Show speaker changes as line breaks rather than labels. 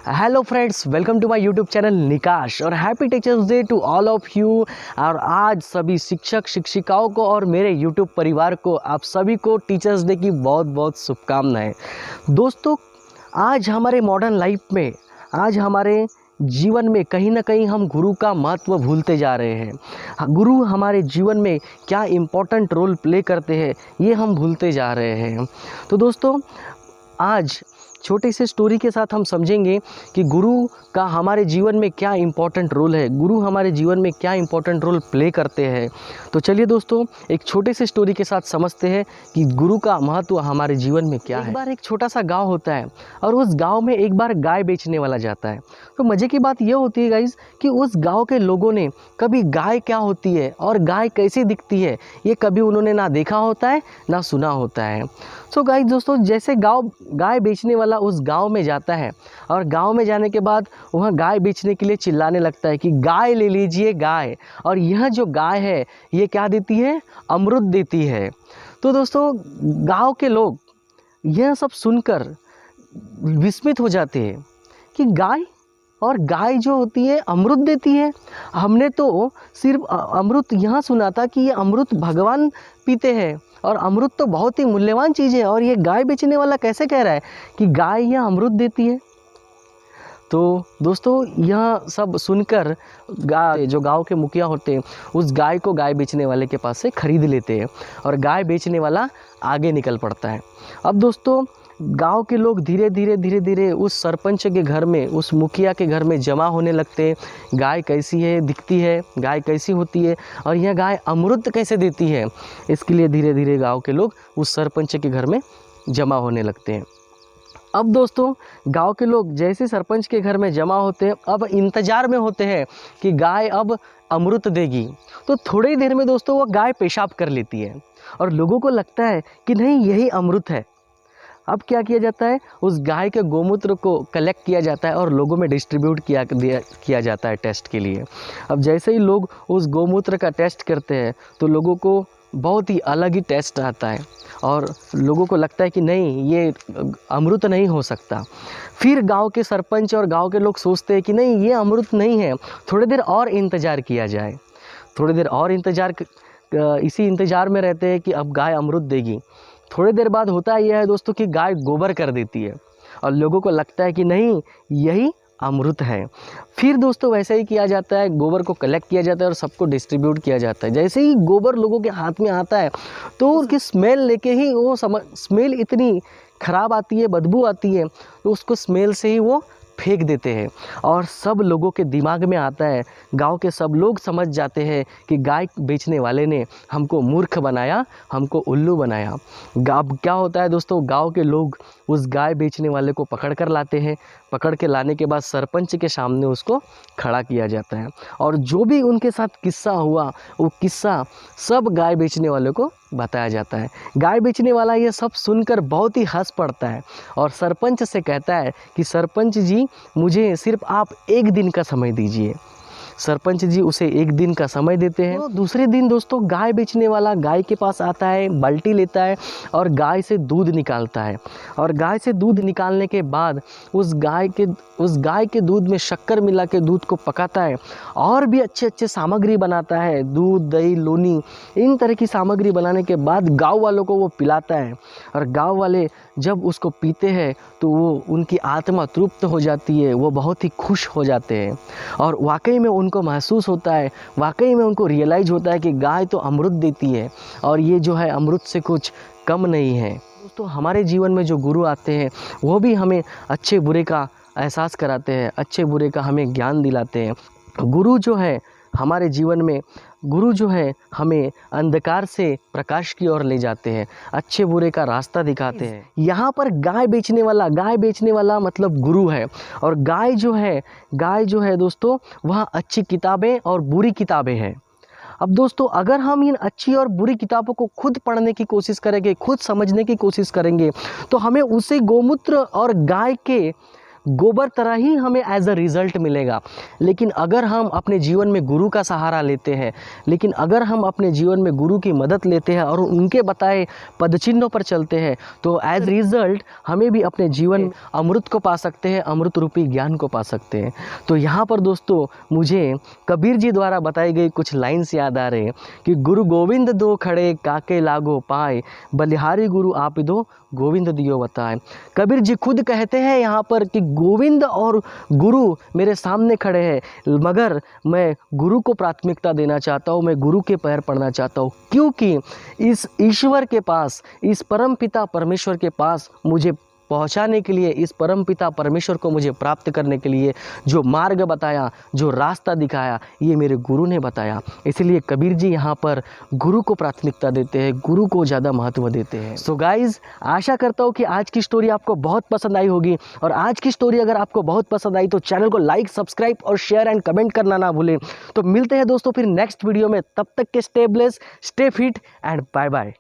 Hello friends, welcome to my YouTube channel Nikash और happy teachers day to all of you. और आज सभी शिक्षक शिक्षिकाओं को और मेरे यूट्यूब परिवार को, आप सभी को टीचर्स डे की बहुत बहुत शुभकामनाएं। दोस्तों, आज हमारे मॉडर्न लाइफ में, आज हमारे जीवन में कहीं ना कहीं हम गुरु का महत्व भूलते जा रहे हैं। गुरु हमारे जीवन में क्या इम्पोर्टेंट रोल प्ले करते हैं, ये हम भूलते जा रहे हैं। तो दोस्तों, आज छोटे से स्टोरी के साथ हम समझेंगे कि गुरु का हमारे जीवन में क्या इम्पोर्टेंट रोल है, गुरु हमारे जीवन में क्या इम्पोर्टेंट रोल प्ले करते हैं। तो चलिए दोस्तों, एक छोटे से स्टोरी के साथ समझते हैं कि गुरु का महत्व हमारे जीवन में क्या है। एक बार एक छोटा सा गांव होता है और उस गांव में एक बार गाय बेचने वाला जाता है। तो मज़े की बात यह होती है गाइस कि उस गाँव के लोगों ने कभी गाय क्या होती है और गाय कैसी दिखती है, ये कभी उन्होंने ना देखा होता है ना सुना होता है। सो गाइस दोस्तों, जैसे गाय बेचने वाला उस गांव में जाता है और गांव में जाने के बाद वह गाय बेचने के लिए चिल्लाने लगता है कि गाय ले लीजिए गाय, और यह जो गाय है ये क्या देती है, अमृत देती है। तो दोस्तों, गांव के लोग यह सब सुनकर विस्मित हो जाते हैं कि गाय जो होती है अमृत देती है। हमने तो सिर्फ अमृत यहाँ सुना था कि ये अमृत भगवान पीते हैं और अमृत तो बहुत ही मूल्यवान चीज़ है, और ये गाय बेचने वाला कैसे कह रहा है कि गाय यह अमृत देती है। तो दोस्तों, यह सब सुनकर जो गांव के मुखिया होते हैं उस गाय को गाय बेचने वाले के पास से खरीद लेते हैं और गाय बेचने वाला आगे निकल पड़ता है। अब दोस्तों, गांव के लोग धीरे धीरे उस सरपंच के घर में, उस मुखिया के घर में जमा होने लगते हैं। गाय कैसी है दिखती है, गाय कैसी होती है और यह गाय अमृत कैसे देती है, इसके लिए धीरे धीरे गांव के लोग उस सरपंच के घर में जमा होने लगते हैं। अब दोस्तों, गांव के लोग जैसे सरपंच के घर में जमा होते हैं, अब इंतज़ार में होते हैं कि गाय अब अमृत देगी। तो थोड़ी देर में दोस्तों वो गाय पेशाब कर लेती है और लोगों को लगता है कि नहीं, यही अमृत है। अब क्या किया जाता है, उस गाय के गोमूत्र को कलेक्ट किया जाता है और लोगों में डिस्ट्रीब्यूट किया जाता है टेस्ट के लिए। अब जैसे ही लोग उस गोमूत्र का टेस्ट करते हैं तो लोगों को बहुत ही अलग ही टेस्ट आता है और लोगों को लगता है कि नहीं, ये अमृत नहीं हो सकता। फिर गांव के सरपंच और गांव के लोग सोचते हैं कि नहीं, ये अमृत नहीं है, थोड़ी देर और इंतज़ार किया जाए। थोड़ी देर और इसी इंतज़ार में रहते हैं कि अब गाय अमृत देगी। थोड़ी देर बाद होता यह है दोस्तों कि गाय गोबर कर देती है और लोगों को लगता है कि नहीं, यही अमृत है। फिर दोस्तों वैसे ही किया जाता है, गोबर को कलेक्ट किया जाता है और सबको डिस्ट्रीब्यूट किया जाता है। जैसे ही गोबर लोगों के हाथ में आता है तो उसकी स्मेल लेके ही स्मेल इतनी ख़राब आती है, बदबू आती है, तो उसको स्मेल से ही वो फेंक देते हैं और सब लोगों के दिमाग में आता है, गांव के सब लोग समझ जाते हैं कि गाय बेचने वाले ने हमको मूर्ख बनाया, हमको उल्लू बनाया। अब क्या होता है दोस्तों, गांव के लोग उस गाय बेचने वाले को पकड़ कर लाते हैं। पकड़ के लाने के बाद सरपंच के सामने उसको खड़ा किया जाता है और जो भी उनके साथ किस्सा हुआ वो किस्सा सब गाय बेचने वाले को बताया जाता है। गाय बेचने वाला ये सब सुनकर बहुत ही हंस पड़ता है और सरपंच से कहता है कि सरपंच जी, मुझे सिर्फ आप एक दिन का समय दीजिए। सरपंच जी उसे एक दिन का समय देते हैं। तो दूसरे दिन दोस्तों, गाय बेचने वाला गाय के पास आता है, बाल्टी लेता है और गाय से दूध निकालता है और गाय से दूध निकालने के बाद उस गाय के दूध में शक्कर मिला के दूध को पकाता है और भी अच्छे सामग्री बनाता है, दूध, दही, लोनी, इन तरह की सामग्री बनाने के बाद गाँव वालों को वो पिलाता है। और गाँव वाले जब उसको पीते हैं तो वो उनकी आत्मा तृप्त हो जाती है, वो बहुत ही खुश हो जाते हैं और वाकई में उनको महसूस होता है, वाकई में उनको रियलाइज़ होता है कि गाय तो अमृत देती है और ये जो है अमृत से कुछ कम नहीं है। दोस्तों, हमारे जीवन में जो गुरु आते हैं वो भी हमें अच्छे बुरे का एहसास कराते हैं, अच्छे बुरे का हमें ज्ञान दिलाते हैं। गुरु जो है हमारे जीवन में, गुरु जो है हमें अंधकार से प्रकाश की ओर ले जाते हैं, अच्छे बुरे का रास्ता दिखाते हैं। यहाँ पर गाय बेचने वाला मतलब गुरु है और गाय जो है दोस्तों, वह अच्छी किताबें और बुरी किताबें हैं। अब दोस्तों, अगर हम इन अच्छी और बुरी किताबों को खुद पढ़ने की कोशिश करेंगे, खुद समझने की कोशिश करेंगे, तो हमें उसी गोमूत्र और गाय के गोबर तरह ही हमें एज अ रिज़ल्ट मिलेगा। लेकिन अगर हम अपने जीवन में गुरु का सहारा लेते हैं, लेकिन अगर हम अपने जीवन में गुरु की मदद लेते हैं और उनके बताए पदचिन्हों पर चलते हैं, तो एज रिज़ल्ट हमें भी अपने जीवन में अमृत को पा सकते हैं, अमृत रूपी ज्ञान को पा सकते हैं। तो यहाँ पर दोस्तों मुझे कबीर जी द्वारा बताई गई कुछ लाइन्स याद आ रहे हैं कि गुरु गोविंद दो खड़े काके लागो पाए, बलिहारी गुरु आप दो गोविंद दियो बताए। कबीर जी खुद कहते हैं यहाँ पर कि गोविंद और गुरु मेरे सामने खड़े हैं, मगर मैं गुरु को प्राथमिकता देना चाहता हूँ, मैं गुरु के पैर पड़ना चाहता हूँ, क्योंकि इस ईश्वर के पास, इस परमपिता परमेश्वर के पास मुझे पहुंचाने के लिए, इस परमपिता परमेश्वर को मुझे प्राप्त करने के लिए जो मार्ग बताया, जो रास्ता दिखाया, ये मेरे गुरु ने बताया। इसलिए कबीर जी यहाँ पर गुरु को प्राथमिकता देते हैं, गुरु को ज़्यादा महत्व देते हैं। सो गाइज़, आशा करता हूँ कि आज की स्टोरी आपको बहुत पसंद आई होगी, और आज की स्टोरी अगर आपको बहुत पसंद आई तो चैनल को लाइक, सब्सक्राइब और शेयर एंड कमेंट करना ना भूलें। तो मिलते हैं दोस्तों फिर नेक्स्ट वीडियो में, तब तक के stay blessed, stay fit and bye bye.